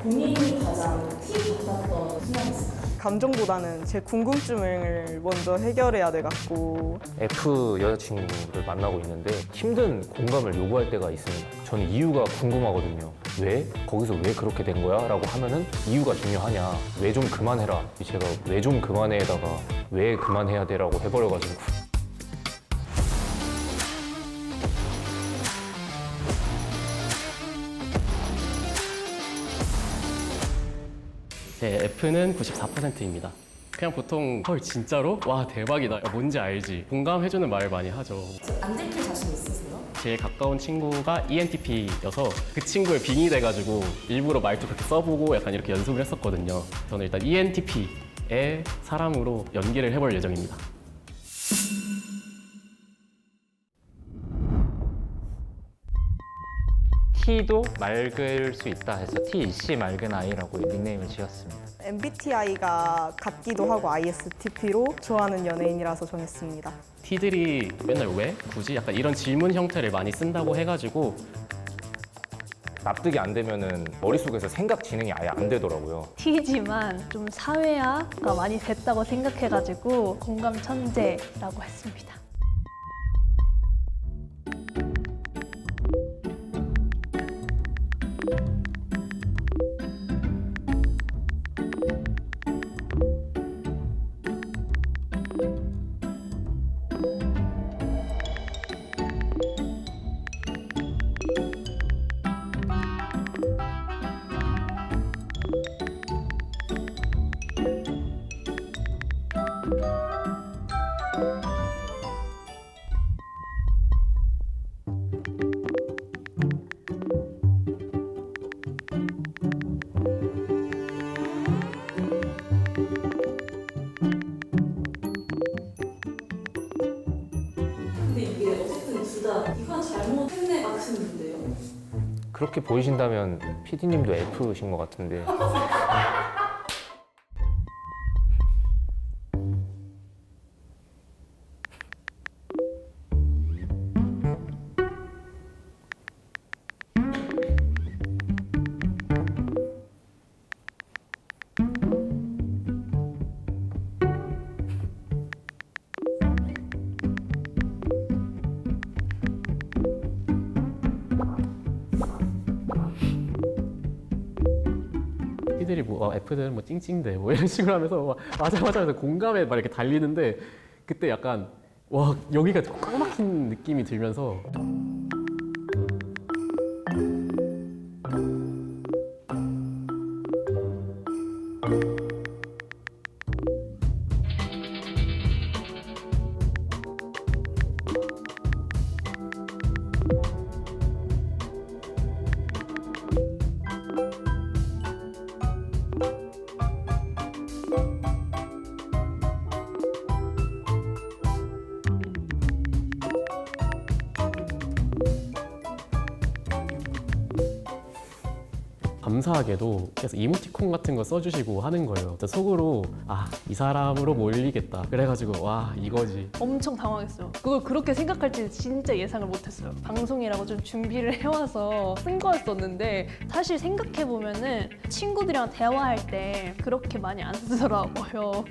본인이 가장 티 받았던 순간이 있을까요? 감정보다는 제 궁금증을 먼저 해결해야 돼갖고 F 여자친구를 만나고 있는데 힘든 공감을 요구할 때가 있습니다. 저는 이유가 궁금하거든요. 왜? 거기서 왜 그렇게 된 거야? 라고 하면은 이유가 중요하냐? 왜 좀 그만해라. 제가 왜 좀 그만해에다가 왜 그만해야 돼? 라고 해버려가지고. 제 F는 94%입니다. 그냥 보통 헐 진짜로? 와 대박이다. 야, 뭔지 알지? 공감해주는 말을 많이 하죠. 안 들킬 자신 있으세요? 제일 가까운 친구가 ENTP여서 그 친구의 빙의 돼가지고 일부러 말도 그렇게 써보고 약간 이렇게 연습을 했었거든요. 저는 일단 ENTP의 사람으로 연기를 해볼 예정입니다. T도 맑을 수 있다 해서 TEC 맑은 아이라고 닉네임을 지었습니다. MBTI가 같기도 하고 ISTP로 좋아하는 연예인이라서 정했습니다. T들이 맨날 왜? 굳이? 약간 이런 질문 형태를 많이 쓴다고 해가지고 납득이 안 되면은 머릿속에서 생각 진행이 아예 안 되더라고요. T지만 좀 사회화가 많이 됐다고 생각해가지고 공감 천재라고 했습니다. 근데 이게 어쨌든 둘 다 이건 잘못했네 같은데요? 그렇게 보이신다면 PD님도 F신 것 같은데. T들이 뭐 F들은 뭐 찡찡대 뭐 이런 식으로 하면서 막 맞아 해서 공감에 막 이렇게 달리는데 그때 약간 와 여기가 꽉 막힌 느낌이 들면서 감사하게도 계속 이모티콘 같은 거 써주시고 하는 거예요. 진짜 속으로 아, 이 사람으로 몰리겠다. 그래가지고 와 이거지. 엄청 당황했어요. 그걸 그렇게 생각할지 진짜 예상을 못했어요. 방송이라고 좀 준비를 해와서 쓴 거였었는데 사실 생각해보면은 친구들이랑 대화할 때 그렇게 많이 안 쓰더라고요.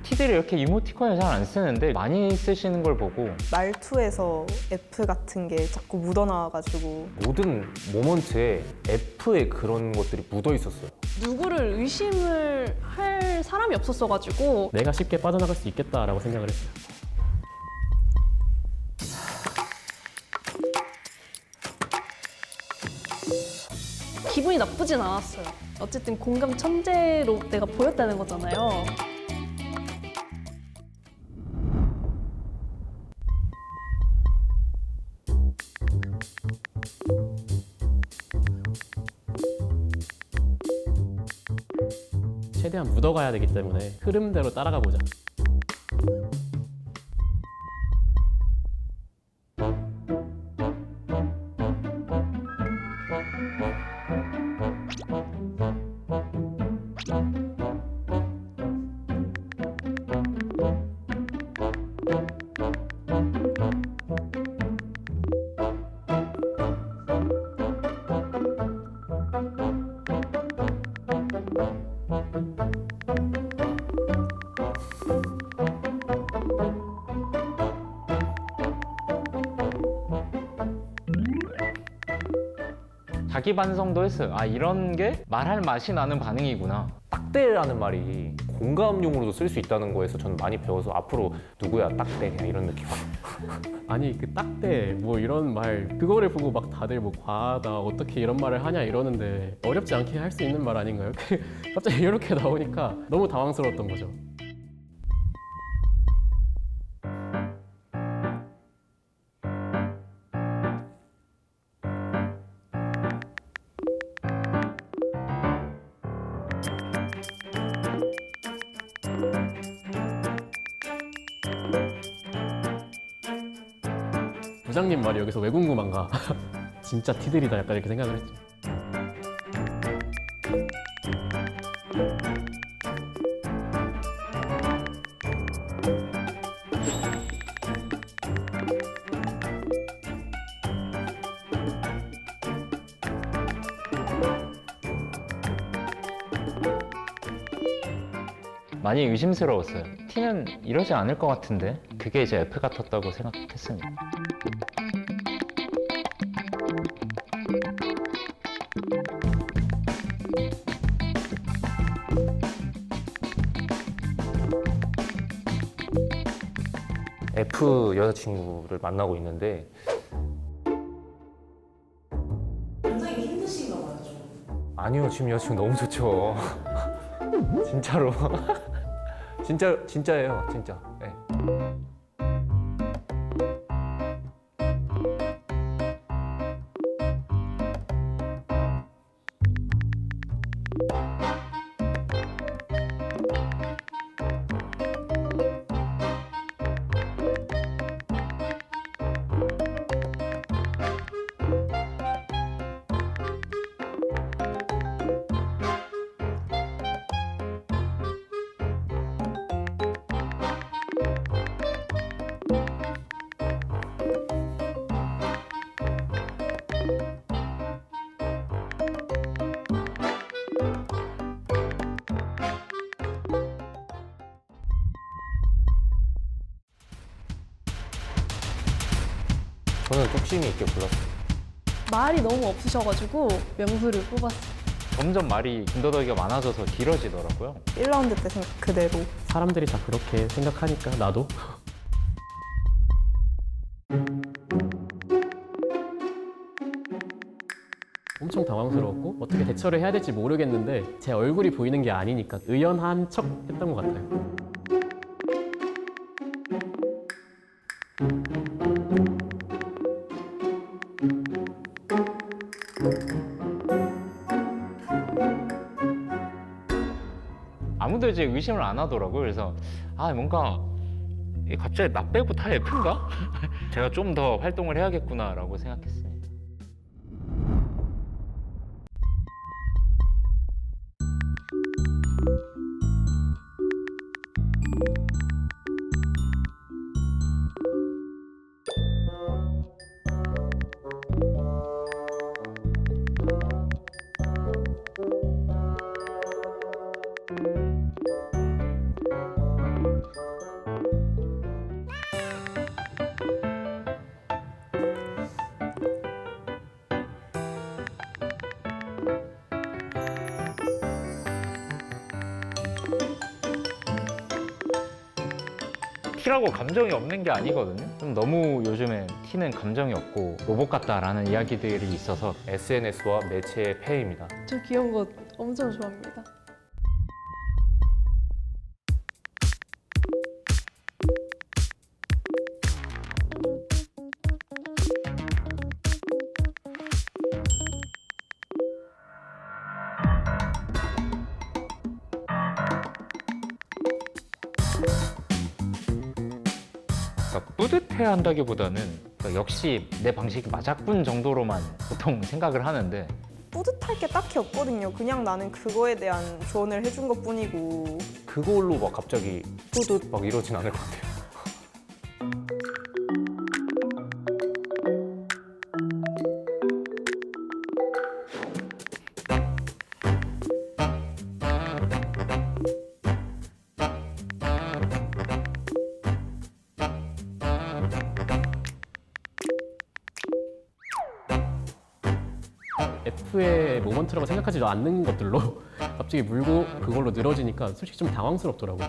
T들이 이렇게 이모티콘을 잘 안 쓰는데 많이 쓰시는 걸 보고 말투에서 F 같은 게 자꾸 묻어나와가지고 모든 모먼트에 F의 그런 것들이 묻어 있었어요. 누구를 의심을 할 사람이 없었어가지고 내가 쉽게 빠져나갈 수 있겠다라고 생각을 했어요. 기분이 나쁘진 않았어요. 어쨌든 공감 천재로 내가 보였다는 거잖아요. 최대한 묻어가야 되기 때문에 흐름대로 따라가 보자. 자기 반성도 했어요. 아, 이런 게 말할 맛이 나는 반응이구나. 딱대라는 말이 공감용으로도 쓸 수 있다는 거에서 저는 많이 배워서 앞으로 누구야 딱대 그냥 이런 느낌. 아니 그 딱대 뭐 이런 말 그거를 보고 막 다들 뭐 과하다 어떻게 이런 말을 하냐 이러는데 어렵지 않게 할 수 있는 말 아닌가요? 갑자기 이렇게 나오니까 너무 당황스러웠던 거죠. 부장님 말이 여기서 왜 궁금한가? 진짜 티들이다 약간 이렇게 생각을 했죠. 많이 의심스러웠어요. T는 이러지 않을 것 같은데 그게 이제 F 같았다고 생각했습니다. F 여자친구를 만나고 있는데 굉장히 힘드신가 봐요, 좀. 아니요, 지금 여자친구 너무 좋죠. 진짜로. 진짜예요, 진짜. 네. 저는 뚝심이 있게 골랐어요. 말이 너무 없으셔가지고 명수를 뽑았어요. 점점 말이 군더더기가 많아져서 길어지더라고요. 1라운드 때 생각 그대로. 사람들이 다 그렇게 생각하니까 나도 엄청 당황스러웠고 어떻게 대처를 해야 될지 모르겠는데 제 얼굴이 보이는 게 아니니까 의연한 척 했던 것 같아요. 아무도 이제 의심을 안 하더라고요. 그래서 아, 뭔가 갑자기 나 빼고 다 F인가? 제가 좀 더 활동을 해야겠구나라고 생각했습니다. T라고 감정이 없는 게 아니거든요. 좀 너무 요즘에 T는 감정이 없고 로봇 같다라는 이야기들이 있어서 SNS와 매체의 폐해입니다. 저 귀여운 거 엄청 좋아합니다. 그러니까 뿌듯해 한다기보다는 그러니까 역시 내 방식이 맞았군 정도로만 보통 생각을 하는데 뿌듯할 게 딱히 없거든요. 그냥 나는 그거에 대한 조언을 해준 것 뿐이고. 그걸로 막 갑자기 뿌듯 막 이러진 않을 것 같아요. F의 모먼트라고 생각하지도 않는 것들로 갑자기 물고 그걸로 늘어지니까 솔직히 좀 당황스럽더라고요.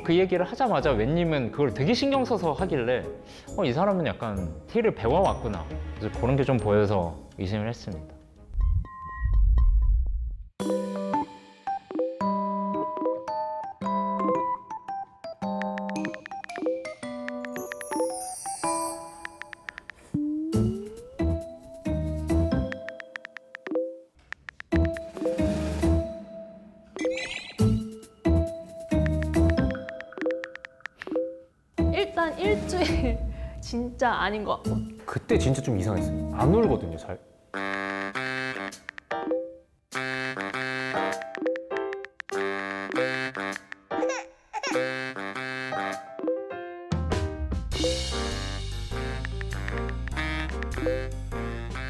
그 얘기를 하자마자 웬님은 그걸 되게 신경 써서 하길래 이 사람은 약간 T를 배워왔구나. 그래서 그런 게 좀 보여서 의심을 했습니다. 일단 일주일 진짜 아닌 것 같고 그때 진짜 좀 이상했어요. 안 울거든요, 잘.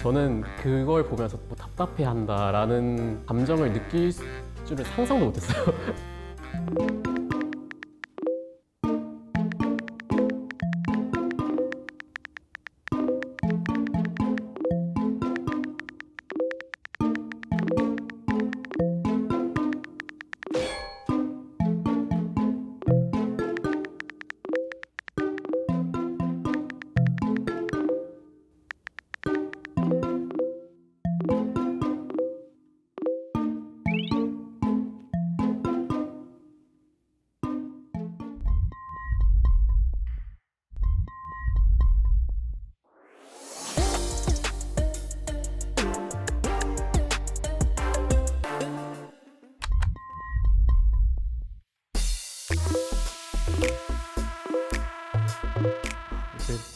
저는 그걸 보면서 뭐 답답해한다라는 감정을 느낄 줄을 상상도 못했어요.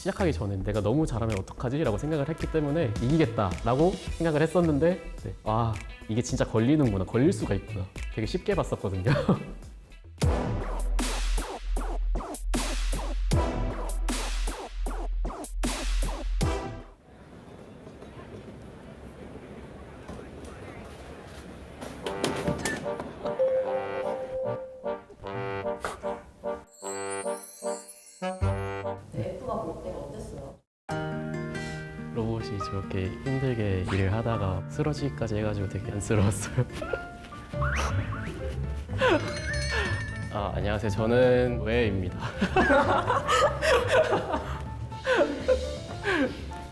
시작하기 전에 내가 너무 잘하면 어떡하지? 라고 생각을 했기 때문에 이기겠다라고 생각을 했었는데 네. 아 이게 진짜 걸리는구나, 걸릴 수가 있구나 되게 쉽게 봤었거든요. F가 볼 때가 어땠어요? 로봇이 저렇게 힘들게 일을 하다가 쓰러지기까지 해가지고 되게 안쓰러웠어요. 아, 안녕하세요. 저는 웨입니다.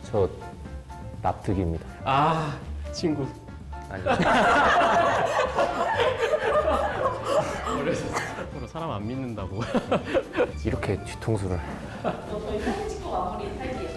저 납득입니다. 아, 친구. 아니. 서로 사람 안 믿는다고. 이렇게 뒤통수를. 저희 사진 찍고 마무리 할게요.